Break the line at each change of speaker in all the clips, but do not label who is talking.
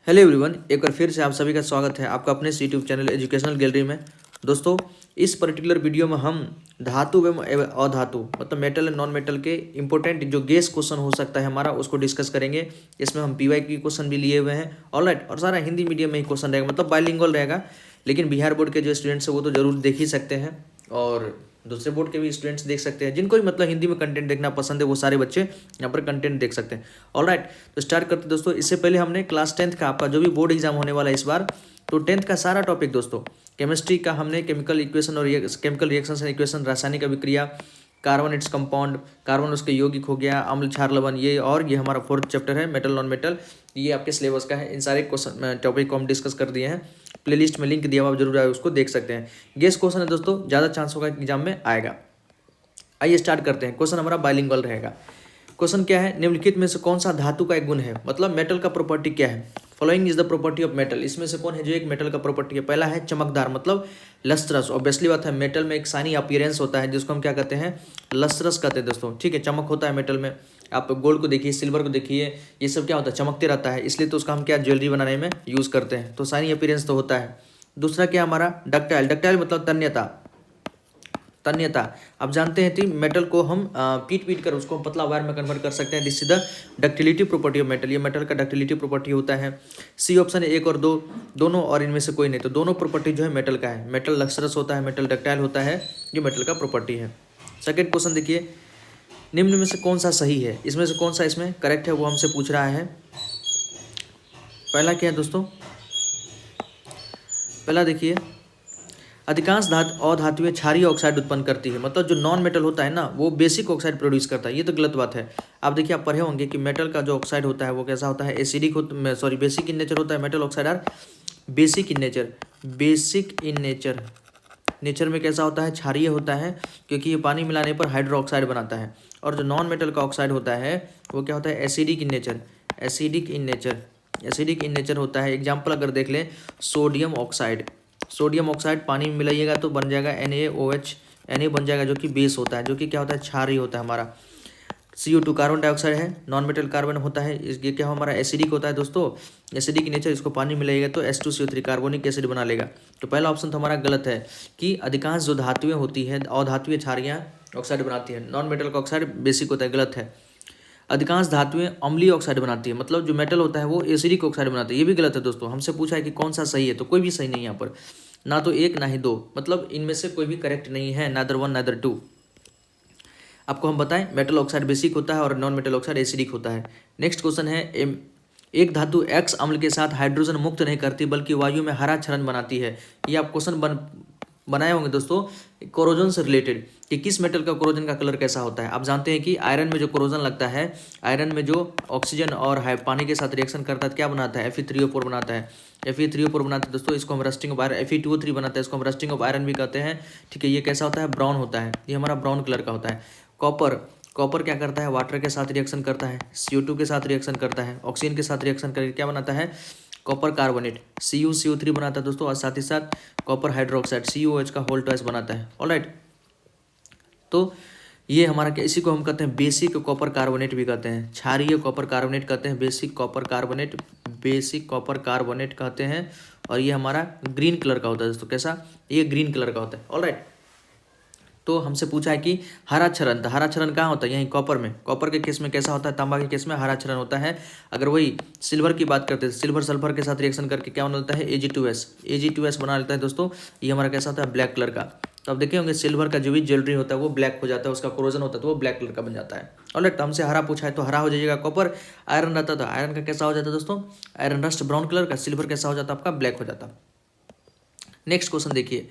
Hello everyone, एक बार फिर से आप सभी का स्वागत है आपका अपने यूट्यूब चैनल एजुकेशनल गैलरी में। दोस्तों, इस पर्टिकुलर वीडियो में हम धातु एवं अधातु मतलब मेटल एंड नॉन मेटल के इंपॉर्टेंट जो गेस क्वेश्चन हो सकता है हमारा उसको डिस्कस करेंगे। इसमें हम पीवाई की क्वेश्चन भी लिए हुए हैं। ऑलराइट, और सारा हिंदी मीडियम में ही क्वेश्चन रहेगा, मतलब बाइलिंगुअल रहेगा। लेकिन बिहार बोर्ड के जो स्टूडेंट्स हैं वो तो जरूर देख ही सकते हैं, और दूसरे बोर्ड के भी स्टूडेंट्स देख सकते हैं। जिनको भी मतलब हिंदी में कंटेंट देखना पसंद है वो सारे बच्चे यहाँ पर कंटेंट देख सकते हैं। ऑलराइट, तो स्टार्ट करते हैं दोस्तों। इससे पहले हमने क्लास 10th का आपका जो भी बोर्ड एग्जाम होने वाला है इस बार, तो 10th का सारा टॉपिक दोस्तों, केमिस्ट्री का हमने केमिकल इक्वेशन और केमिकल रिएक्शन एंड इक्वेशन, रासायनिक अभिक्रिया, कार्बन इट्स कंपाउंड, कार्बन उसके यौगिक हो गया, अम्ल क्षार लवण, ये और ये हमारा 4th चैप्टर है मेटल नॉन मेटल। ये आपके सिलेबस का है। इन सारे क्वेश्चन टॉपिक को हम डिस्कस कर दिए हैं। प्लेलिस्ट में लिंक दिया हुआ, आप जरूर आए उसको देख सकते हैं। गेस क्वेश्चन है दोस्तों, ज़्यादा चांस होगा एग्जाम में आएगा। आइए स्टार्ट करते हैं। क्वेश्चन हमारा बाइलिंगुअल रहेगा। क्वेश्चन क्या है, निम्नलिखित में से कौन सा धातु का एक गुण है, मतलब मेटल का प्रॉपर्टी क्या है। Following is the property of metal, इसमें से कौन है जो एक मेटल का प्रॉपर्टी है। पहला है चमकदार, मतलब लस्ट्रस। ऑब्वियसली बात है, मेटल में एक शाइनी अपीयरेंस होता है जिसको हम क्या कहते हैं, लस्ट्रस कहते हैं दोस्तों। ठीक है, चमक होता है मेटल में। आप गोल्ड को देखिए, सिल्वर को देखिए, ये सब क्या होता है, चमकते रहता है, इसलिए तो उसका हम क्या ज्वेलरी बनाने में यूज करते हैं। तो शाइनी अपीयरेंस तो होता है। दूसरा क्या हमारा डक्टाइल, डक्टाइल मतलब तन्यता। तन्यता आप जानते हैं कि मेटल को हम पीट कर उसको हम पतला वायर में कन्वर्ट कर सकते हैं। This is the ductility property of metal, ये मेटल का डक्टिलिटी प्रॉपर्टी होता है। सी ऑप्शन है 1 और 2 दोनों, और इनमें से कोई नहीं। तो दोनों प्रॉपर्टी जो है मेटल का है। मेटल लक्सरस होता है, मेटल डक्टाइल होता है, ये मेटल का प्रॉपर्टी है। सेकेंड क्वेश्चन देखिए, निम्न में से कौन सा सही है, इसमें से कौन सा इसमें करेक्ट है वो हमसे पूछ रहा है। पहला क्या है दोस्तों, पहला देखिए, अधिकांश अधातुएं क्षारीय ऑक्साइड उत्पन्न करती है, मतलब जो नॉन मेटल होता है ना वो बेसिक ऑक्साइड प्रोड्यूस करता है। ये तो गलत बात है। आप देखिए, आप पढ़े होंगे कि मेटल का जो ऑक्साइड होता है वो कैसा होता है, acidic sorry basic in nature होता है। Metal oxide are basic in nature, basic in nature, nature में कैसा होता है, क्षारीय होता है, क्योंकि ये पानी मिलाने पर हाइड्रोक्साइड बनाता है। और जो नॉन मेटल का ऑक्साइड होता है वो क्या होता है, acidic in nature, acidic in nature, acidic in nature होता है। एग्जाम्पल अगर देख लें, सोडियम ऑक्साइड, सोडियम ऑक्साइड पानी में मिलाइएगा तो बन जाएगा NaOH, Na बन जाएगा जो कि बेस होता है, जो कि क्या होता है, क्षारीय होता है हमारा। CO2 कार्बन डाइऑक्साइड है, नॉन मेटल कार्बन होता है, ये क्या हमारा एसिडिक होता है दोस्तों, एसिडिक नेचर। इसको पानी मिलाइएगा तो H2CO3 कार्बोनिक एसिड बना लेगा। तो पहला ऑप्शन तो हमारा गलत है कि अधिकांश जो धातुएं होती है अधातुएं क्षारीय ऑक्साइड बनाती है, नॉन मेटल का ऑक्साइड बेसिक होता है, गलत है। अधिकांश धातुएं अम्लीय ऑक्साइड बनाती है, मतलब जो मेटल होता है वो एसिडिक ऑक्साइड बनाती है, ये भी गलत है दोस्तों। हमसे पूछा है कि कौन सा सही है, तो कोई भी सही नहीं है यहाँ पर, ना तो 1 ना ही 2, मतलब इनमें से कोई भी करेक्ट नहीं है, नादर 1 नादर 2। आपको हम बताएं, मेटल ऑक्साइड बेसिक होता है और नॉन मेटल ऑक्साइड एसिडिक होता है। नेक्स्ट क्वेश्चन है, एक धातु X अम्ल के साथ हाइड्रोजन मुक्त नहीं करती बल्कि वायु में हरा क्षरण बनाती है। ये आप क्वेश्चन बनाए होंगे दोस्तों कोरोजन से रिलेटेड, कि किस मेटल का कोरोजन का कलर कैसा होता है। आप जानते हैं कि आयरन में जो कोरोजन लगता है, आयरन में जो ऑक्सीजन और पानी के साथ रिएक्शन करता है क्या बनाता है, Fe3O4 बनाता है, Fe3O4 बनाता है दोस्तों। इसको हम रस्टिंग ऑफ आयरन, Fe2O3 बनाता है, इसको हम रस्टिंग ऑफ आयरन भी कहते हैं। ठीक है, ये कैसा होता है, ब्राउन होता है, ये हमारा ब्राउन कलर का होता है। कॉपर, कॉपर क्या करता है, वाटर के साथ रिएक्शन करता है, CO2 के साथ रिएक्शन करता है, ऑक्सीजन के साथ रिएक्शन करके क्या बनाता है, कॉपर कार्बोनेट, CuCO3 बनाता है दोस्तों, और साथ ही साथ कॉपर हाइड्रोक्साइड COH का होल ट्वाइस बनाता है। ऑलराइट, तो ये हमारा क्या, इसी को हम कहते हैं बेसिक कॉपर कार्बोनेट भी कहते हैं, क्षारीय कॉपर कार्बोनेट कहते हैं, basic copper carbonate, basic copper carbonate कहते हैं। और ये हमारा ग्रीन कलर का होता है दोस्तों, कैसा, ये ग्रीन कलर का होता है। ऑलराइट, तो हमसे पूछा है कि हरा क्षरण, तो हरा क्षरण कहाँ होता है, यहीं कॉपर में। कॉपर के केस में कैसा होता है, तांबा के केस में हरा क्षरण होता है। अगर वही सिल्वर की बात करते हैं, सिल्वर सल्फर के साथ रिएक्शन करके क्या बना लेता है, Ag2S, Ag2S बना लेता है दोस्तों। ये हमारा कैसा होता है, ब्लैक कलर का। तो आप देखे होंगे सिल्वर का जो भी ज्वेलरी होता है वो ब्लैक हो जाता है, उसका कोरोजन होता है तो वो ब्लैक कलर का बन जाता है। ऑलराइट, तो हमसे हरा पूछा है तो हरा हो जाएगा कॉपर। आयरन रहता था, आयरन का कैसा हो जाता है दोस्तों, आयरन रस्ट ब्राउन कलर का। सिल्वर कैसा हो जाता है आपका, ब्लैक हो जाता। नेक्स्ट क्वेश्चन देखिए,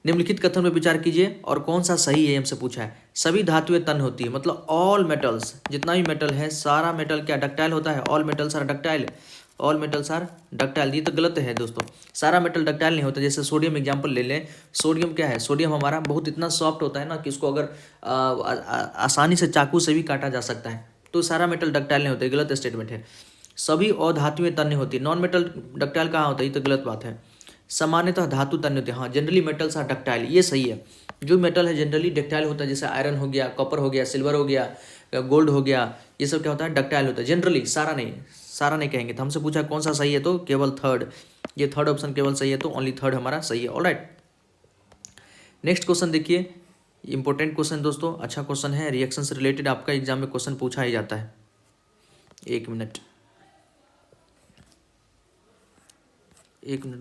निम्नलिखित कथन में विचार कीजिए और कौन सा सही है, हमसे पूछा है। सभी धातुएं तन्य होती है, मतलब ऑल मेटल्स, जितना भी मेटल है सारा मेटल क्या डक्टाइल होता है, all metals are ductile, all metals are ductile. ये तो गलत है दोस्तों, सारा मेटल डक्टाइल नहीं होता। जैसे सोडियम एग्जांपल ले लें, सोडियम क्या है, सोडियम हमारा बहुत इतना सॉफ्ट होता है ना कि इसको अगर आसानी से चाकू से भी काटा जा सकता है। तो सारा मेटल डक्टाइल नहीं होता, गलत स्टेटमेंट है। सभी अधातुएं तन्य होती है, नॉन मेटल डक्टाइल कहाँ होता है, ये तो गलत बात है। सामान्यतः धातु तन्य होते हैं, हाँ जनरली मेटल्स आर डक्टाइल, ये सही है। जो मेटल है जनरली डक्टाइल होता है, जैसे आयरन हो गया, कॉपर हो गया, सिल्वर हो गया, गोल्ड हो गया, ये सब क्या होता है, डक्टाइल होता है जनरली, सारा नहीं, सारा नहीं कहेंगे। तो हमसे पूछा कौन सा सही है, तो केवल थर्ड, ये थर्ड ऑप्शन केवल सही है, तो ओनली थर्ड हमारा सही है। ऑलराइट, नेक्स्ट क्वेश्चन देखिए, इंपॉर्टेंट क्वेश्चन दोस्तों, अच्छा क्वेश्चन है, रिएक्शन से रिलेटेड आपका एग्जाम में क्वेश्चन पूछा ही जाता है। 1 मिनट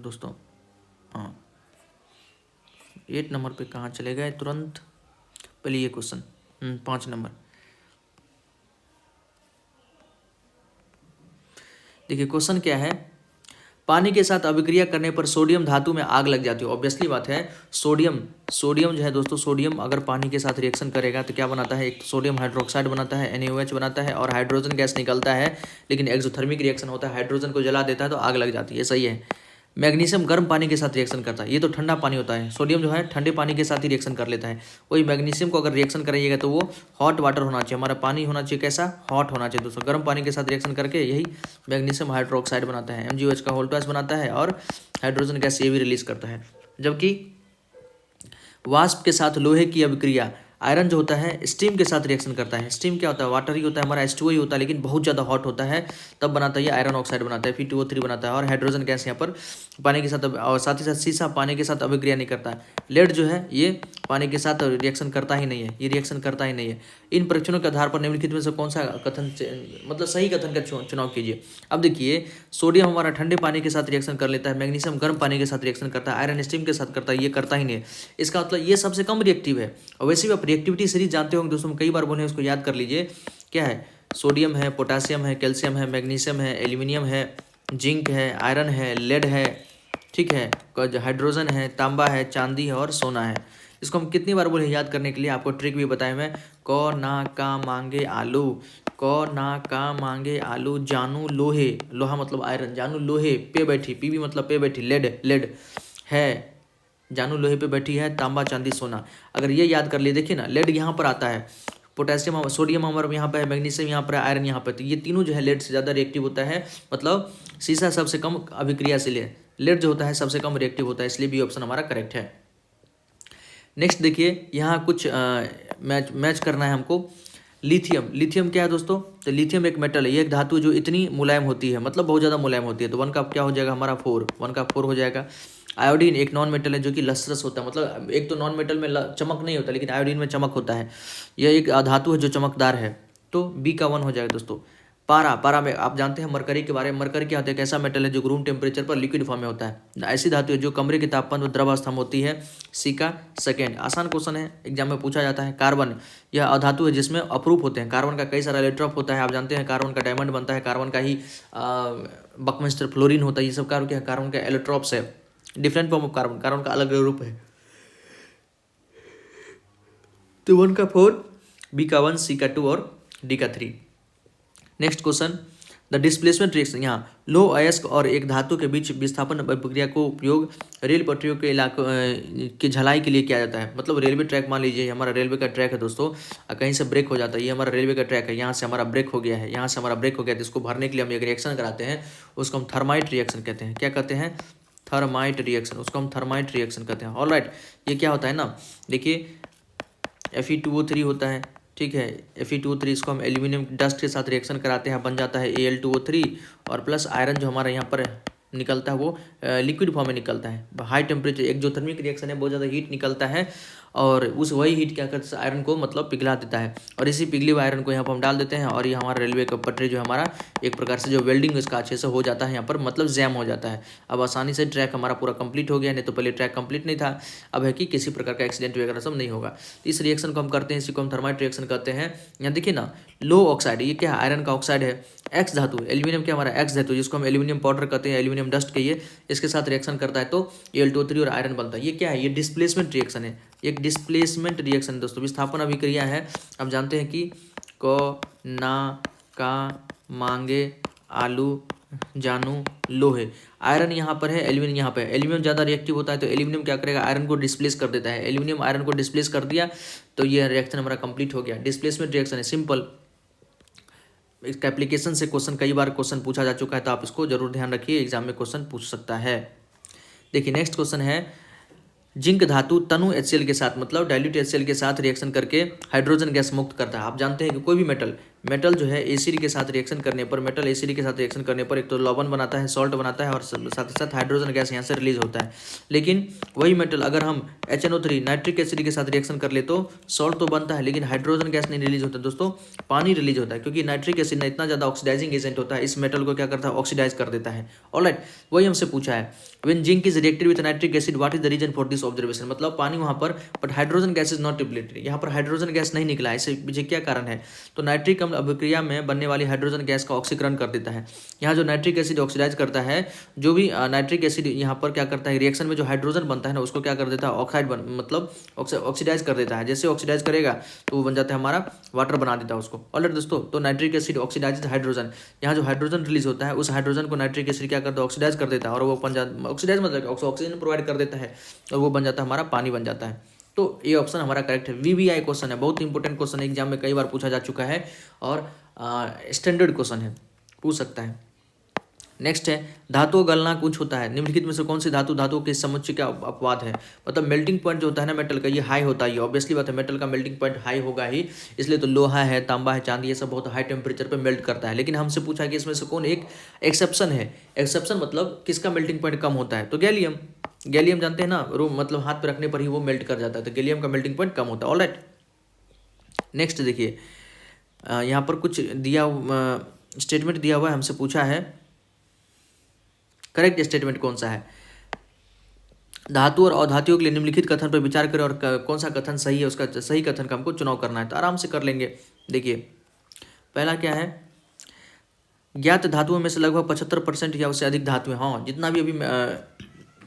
दोस्तों, हाँ 8 नंबर पे कहाँ चले गए तुरंत, पहले ये क्वेश्चन 5 नंबर देखिए। क्वेश्चन क्या है, पानी के साथ अभिक्रिया करने पर सोडियम धातु में आग लग जाती है। ऑब्वियसली बात है, सोडियम जो है दोस्तों, सोडियम अगर पानी के साथ रिएक्शन करेगा तो क्या बनाता है, एक सोडियम हाइड्रोक्साइड बनाता है, NaOH बनाता है, और हाइड्रोजन गैस निकलता है। लेकिन एक्सोथर्मिक रिएक्शन होता है, हाइड्रोजन को जला देता है तो आग लग जाती है, सही है। मैग्नीशियम गर्म पानी के साथ रिएक्शन करता है, ये तो ठंडा पानी होता है। सोडियम जो है ठंडे पानी के साथ ही रिएक्शन कर लेता है। वही मैग्नीशियम को अगर रिएक्शन करिएगा तो वो हॉट वाटर होना चाहिए, हमारा पानी होना चाहिए कैसा, हॉट होना चाहिए दोस्तों। गर्म पानी के साथ रिएक्शन करके यही मैग्नीशियम हाइड्रोक्साइड बनाता है, MgOH का होल ट्वाइस बनाता है, और हाइड्रोजन गैस ये भी रिलीज करता है। जबकि वाष्प के साथ लोहे की अभिक्रिया, आयरन जो होता है स्टीम के साथ रिएक्शन करता है। स्टीम क्या होता है, वाटर ही होता है, हमारा H2O ही होता है, लेकिन बहुत ज़्यादा हॉट होता है, तब बनाता है ये आयरन ऑक्साइड बनाता है, Fe2O3 बनाता है। और हाइड्रोजन गैस यहाँ पर पानी के साथ, और साथ ही साथ सीसा पानी के साथ अभिक्रिया नहीं करता है। लेड जो है ये पानी के साथ रिएक्शन करता ही नहीं है, ये रिएक्शन करता ही नहीं है। इन परीक्षणों के आधार पर निम्नलिखित में से कौन सा कथन, मतलब सही कथन का चुनाव कीजिए। अब देखिए, सोडियम हमारा ठंडे पानी के साथ रिएक्शन कर लेता है, मैग्नीशियम गर्म पानी के साथ रिएक्शन करता है, आयरन स्टीम के साथ करता है, ये करता ही नहीं है। इसका मतलब ये सबसे कम रिएक्टिव है। और वैसे भी आप रिएक्टिविटी सीरीज जानते होंगे दोस्तों, कई बार बोले, उसको याद कर लीजिए। क्या है, सोडियम है, पोटासियम है, कैल्शियम है, मैग्नीशियम है, एल्यूमिनियम है, जिंक है, आयरन है, लेड है, ठीक है, हाइड्रोजन है, तांबा है, चांदी है, और सोना है। इसको हम कितनी बार बोले याद करने के लिए, आपको ट्रिक भी बताया मैं। क ना का मांगे आलू, क ना का मांगे आलू, जानू लोहे, लोहा मतलब आयरन, जानू लोहे पे बैठी, पी मतलब पे बैठी, लेड है, जानू लोहे पे बैठी है, तांबा चांदी सोना। अगर ये याद कर लिए, देखिए ना, लेड यहाँ पर आता है, पोटेशियम सोडियम हमारा यहाँ पर है, मैग्नीशियम यहाँ पर है, आयरन यहाँ पर, तो ये तीनों जो है लेड से ज़्यादा रिएक्टिव होता है। मतलब सीसा सबसे कम अभिक्रियाशील है, लेड जो होता है सबसे कम रिएक्टिव होता है, इसलिए भी ऑप्शन हमारा करेक्ट है। नेक्स्ट देखिए, यहाँ कुछ मैच करना है हमको। लिथियम क्या है दोस्तों, तो लिथियम एक मेटल है, ये एक धातु जो इतनी मुलायम होती है, मतलब बहुत ज़्यादा मुलायम होती है। तो 1 का क्या हो जाएगा हमारा 4, 1 का 4 हो जाएगा। आयोडीन एक नॉन मेटल है जो कि लसरस होता है, मतलब एक तो नॉन मेटल में चमक नहीं होता, लेकिन आयोडीन में चमक होता है। यह एक धातु है जो चमकदार है, तो बी का 1 हो जाएगा दोस्तों। पारा में आप जानते हैं मरकरी के बारे में। मरकरी क्या होता है, एक ऐसा मेटल है जो रूम टेम्परेचर पर लिक्विड फॉर्म में होता है। ऐसी धातु है जो कमरे के तापमान पर द्रव अवस्था में होती है। सी का 2, आसान क्वेश्चन है, एग्जाम में पूछा जाता है। कार्बन, यह अधातु है जिसमें अपरूप होते हैं। कार्बन का कई सारा इलेक्ट्रॉप होता है, आप जानते हैं कार्बन का डायमंड बनता है, कार्बन का ही बकमिस्टर फ्लोरीन होता है, ये सब कार्बन का इलेक्ट्रॉप्स है। डिफरेंट फॉर्म ऑफ कार्बन का अलग रूप है। तो 1 का 4, बी का 1, सी का 2 और डी का 3। Next question, the displacement reaction, यहाँ लो अयस्क और एक धातु के बीच विस्थापन प्रक्रिया को उपयोग रेल पटरियों के इलाकों की झलाई के लिए किया जाता है। मतलब रेलवे ट्रैक, मान लीजिए हमारा रेलवे का ट्रैक है दोस्तों, कहीं से ब्रेक हो जाता है, ये हमारा रेलवे का ट्रैक है, यहाँ से हमारा ब्रेक हो गया है, यहाँ से हमारा ब्रेक हो गया, तो इसको भरने के लिए हम एक रिएक्शन कराते हैं, उसको हम थर्माइट रिएक्शन कहते हैं। क्या कहते हैं, थर्माइट रिएक्शन, उसको हम थर्माइट रिएक्शन कहते हैं। ऑलराइट, ये क्या होता है ना, देखिए Fe2O3 होता है, ठीक है, Fe2O3, इसको हम एल्यूमिनियम डस्ट के साथ रिएक्शन कराते हैं, बन जाता है Al2O3, और प्लस आयरन जो हमारा यहाँ पर निकलता है वो लिक्विड फॉर्म में निकलता है। हाई टेम्परेचर एक जो थर्मिक रिएक्शन है, बहुत ज़्यादा हीट निकलता है, और उस वही हीट क्या करता है, आयरन को मतलब पिघला देता है, और इसी पिघले हुए आयरन को यहाँ पर हम डाल देते हैं, और ये हमारा रेलवे का पटरी जो हमारा एक प्रकार से जो वेल्डिंग इसका अच्छे से हो जाता है, यहाँ पर मतलब जैम हो जाता है। अब आसानी से ट्रैक हमारा पूरा कंप्लीट हो गया, नहीं तो पहले ट्रैक कंप्लीट नहीं था। अब है कि किसी प्रकार का एक्सीडेंट वगैरह सब नहीं होगा। तो इस रिएक्शन को हम करते हैं, इसी को हम थर्माइट रिएक्शन करते हैं। यहाँ देखिए ना, लो ऑक्साइड, ये क्या है, आयरन का ऑक्साइड है। एक्स धातु, एल्यूमिनियम क्या हमारा एक्स धातु, जिसको हम एल्यूमिनियम पाउडर कहते हैं, एल्यूमिनियम डस्ट कहिए, इसके साथ रिएक्शन करता है तो Al2O3 और आयरन बनता है। ये क्या है, ये डिस्प्लेसमेंट रिएक्शन है, एक डिस्प्लेसमेंट रिएक्शन दोस्तों, विस्थापन अभिक्रिया है। आप जानते हैं कि क ना का मांगे आलू, जानू लोहे, आयरन यहाँ पर है, एल्यूमिनियम यहाँ पे है। एल्यूमिनियम ज़्यादा रिएक्टिव होता है, तो एल्यूमिनियम क्या करेगा, आयरन को डिस्प्लेस कर देता है। एल्यूमिनियम आयरन को डिस्प्लेस कर दिया, तो ये रिएक्शन हमारा कंप्लीट हो गया। डिस्प्लेसमेंट रिएक्शन है, सिंपल। इसका एप्लीकेशन से क्वेश्चन कई बार क्वेश्चन पूछा जा चुका है, तो आप इसको जरूर ध्यान रखिए, एग्जाम में क्वेश्चन पूछ सकता है। देखिए नेक्स्ट क्वेश्चन है, जिंक धातु तनु HCl के साथ, मतलब डाइल्यूट HCl के साथ रिएक्शन करके हाइड्रोजन गैस मुक्त करता है। आप जानते हैं कि कोई भी मेटल मेटल जो है एसिड के साथ रिएक्शन करने पर, मेटल एसिड के साथ रिएक्शन करने पर एक तो लवण बनाता है, सॉल्ट बनाता है और साथ ही साथ हाइड्रोजन गैस यहाँ से रिलीज होता है। लेकिन वही मेटल अगर हम HNO3 नाइट्रिक एसिड के साथ रिएक्शन कर ले तो सॉल्ट तो बनता है लेकिन हाइड्रोजन गैस नहीं रिलीज होता दोस्तों, पानी रिलीज होता है, क्योंकि नाइट्रिक एसिड ना इतना ज़्यादा ऑक्सीडाइजिंग एजेंट होता है, इस मेटल को क्या करता है, ऑक्सीडाइज कर देता है। ऑलराइट, वही हमसे पूछा है when zinc is reacted with nitric acid what is the reason for this observation, मतलब पानी वहाँ पर but hydrogen gas is not depleted, यहाँ पर हाइड्रोजन गैस नहीं निकला है, इससे पीछे क्या कारण है, तो नाइट्रिक अम्ल अभिक्रिया में बनने वाली हाइड्रोजन गैस का ऑक्सीकरण कर देता है। यहाँ जो नाइट्रिक एसिड ऑक्सीडाइज करता है, जो भी नाइट्रिक एसिड यहाँ पर क्या करता है, रिएक्शन में जो हाइड्रोजन बनता है ना उसको क्या कर देता है, ऑक्साइड मतलब ऑक्सीडाइज कर देता है। जैसे ऑक्सीडाइज करेगा तो वो बन जाता है हमारा वाटर बना देता है उसको। ऑलराइट दोस्तों, तो नाइट्रिक एसिड ऑक्सीडाइज हाइड्रोजन, यहाँ जो हाइड्रोजन रिलीज होता है उस हाइड्रोजन को नाइट्रिक एसिड क्या करता है, ऑक्सीडाइज कर देता है और वो ऑक्सीडाइज मतलब ऑक्सीजन प्रोवाइड कर देता है और वो बन जाता है हमारा पानी बन जाता है। तो ये ऑप्शन हमारा करेक्ट है। VBI क्वेश्चन है, बहुत इंपॉर्टेंट क्वेश्चन है, एग्जाम में कई बार पूछा जा चुका है और स्टैंडर्ड क्वेश्चन है, पूछ सकता है। नेक्स्ट है धातु गलनांक उच्च होता है, निम्नलिखित में से कौन सी धातु के समुच्चय का अपवाद है, मतलब मेल्टिंग पॉइंट जो होता है ना मेटल का, ये हाई होता है, ऑब्वियसली बात है, मेटल का मेल्टिंग पॉइंट हाई होगा ही, इसलिए तो लोहा है, तांबा है, चांदी, ये सब बहुत हाई टेम्परेचर पे मेल्ट करता है। लेकिन हमसे पूछा कि इसमें से कौन एक एक्सेप्शन है, एक्सेप्शन मतलब किसका मेल्टिंग पॉइंट कम होता है, तो गैलियम। गैलियम जानते हैं ना, रूम मतलब हाथ पे रखने पर ही वो मेल्ट कर जाता है, तो गैलियम का मेल्टिंग पॉइंट कम होता है। ऑलराइट, नेक्स्ट देखिए यहाँ पर कुछ दिया स्टेटमेंट दिया हुआ है, हमसे पूछा है करेक्ट स्टेटमेंट कौन सा है, धातु और अधातुओं के लिए निम्नलिखित कथन पर विचार करें और कौन सा कथन सही है, उसका सही कथन का हमको चुनाव करना है, तो आराम से कर लेंगे। देखिए पहला क्या है, ज्ञात धातुओं में से लगभग 75% या उससे अधिक धातुएं, हाँ जितना भी अभी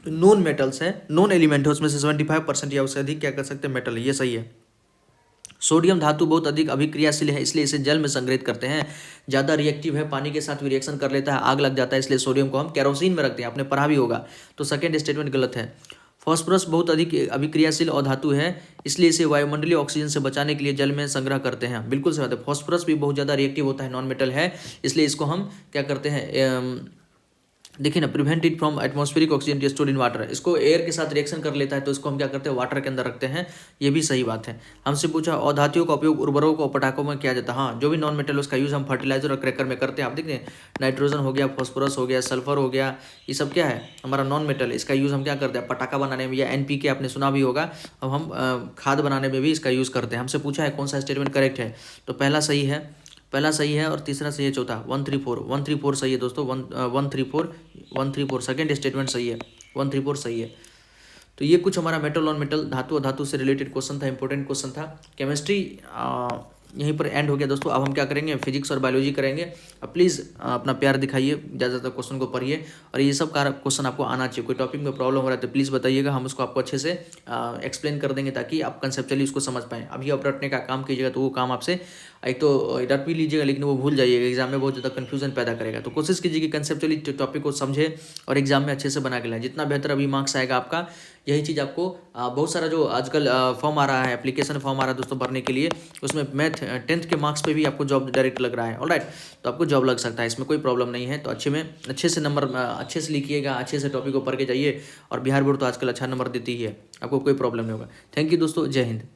नॉन मेटल्स है, नॉन एलिमेंट है, उसमें से 75% या उससे अधिक क्या कर सकते हैं, मेटल है, ये सही है। सोडियम धातु बहुत अधिक अभिक्रियाशील है, इसलिए इसे जल में संग्रहित करते हैं, ज़्यादा रिएक्टिव है, पानी के साथ भी रिएक्शन कर लेता है, आग लग जाता है, इसलिए सोडियम को हम केरोसिन में रखते हैं, आपने पढ़ा भी होगा, तो सेकेंड स्टेटमेंट गलत है। फॉस्फोरस बहुत अधिक अभिक्रियाशील अधातु है, इसलिए इसे वायुमंडलीय ऑक्सीजन से बचाने के लिए जल में संग्रह करते हैं, बिल्कुल सही बात है। फॉस्फोरस भी बहुत ज़्यादा रिएक्टिव होता है, नॉन मेटल है, इसलिए इसको हम क्या करते हैं, देखिए ना, prevent it from atmospheric oxygen stored in water, इसको एयर के साथ रिएक्शन कर लेता है, तो इसको हम क्या करते हैं, वाटर के अंदर रखते हैं, ये भी सही बात है। हमसे पूछा अधातुओं का उपयोग उर्वरकों और पटाखों में किया जाता है, हाँ जो भी नॉन मेटल उसका यूज हम फर्टिलाइजर और क्रैकर में करते हैं। आप देखते हैं नाइट्रोजन हो गया, फॉस्फोरस हो गया, सल्फर हो गया, ये सब क्या है हमारा नॉन मेटल, इसका यूज़ हम क्या करते हैं, पटाखा बनाने में, या NPK आपने सुना भी होगा, अब हम खाद बनाने में भी इसका यूज़ करते हैं। हमसे पूछा है कौन सा स्टेटमेंट करेक्ट है, तो पहला सही है, पहला सही है और तीसरा सही है, चौथा 134 सही है दोस्तों, 134 सेकेंड स्टेटमेंट सही है, 134 सही है। तो ये कुछ हमारा मेटल नॉन मेटल धातु और धातु से रिलेटेड क्वेश्चन था, इंपॉर्टेंट क्वेश्चन था। केमिस्ट्री यहीं पर एंड हो गया दोस्तों। अब हम क्या करेंगे, फिजिक्स और बायोलॉजी करेंगे। अब प्लीज़ अपना प्यार दिखाइए, ज़्यादातर क्वेश्चन को पढ़िए और ये सब क्वेश्चन आपको आना चाहिए। कोई टॉपिक में प्रॉब्लम हो रहा है तो प्लीज़ बताइएगा, हम उसको आपको अच्छे से एक्सप्लेन कर देंगे ताकि आप कंसेप्चुअली उसको समझ पाएँ। अभी आप रटने का काम कीजिएगा तो वो काम आपसे एक तो रट भी लीजिएगा लेकिन वो भूल जाइएगा, एग्जाम में बहुत ज़्यादा कन्फ्यूजन पैदा करेगा। तो कोशिश कीजिए कि कंसेप्चुअली टॉपिक को समझे और एग्जाम में अच्छे से बना के लाए। जितना बेहतर अभी मार्क्स आएगा आपका, यही चीज़ आपको बहुत सारा जो आजकल फॉर्म आ रहा है, एप्लीकेशन फॉर्म आ रहा है दोस्तों भरने के लिए, उसमें मैथ 10th के मार्क्स पे भी आपको जॉब डायरेक्ट लग रहा है। ऑलराइट, तो आपको जॉब लग सकता है, इसमें कोई प्रॉब्लम नहीं है। तो अच्छे से नंबर अच्छे से लिखिएगा, अच्छे से टॉपिक को पढ़ के जाइए और बिहार बोर्ड तो आजकल अच्छा नंबर देती ही है, आपको कोई प्रॉब्लम नहीं होगा। थैंक यू दोस्तों, जय हिंद।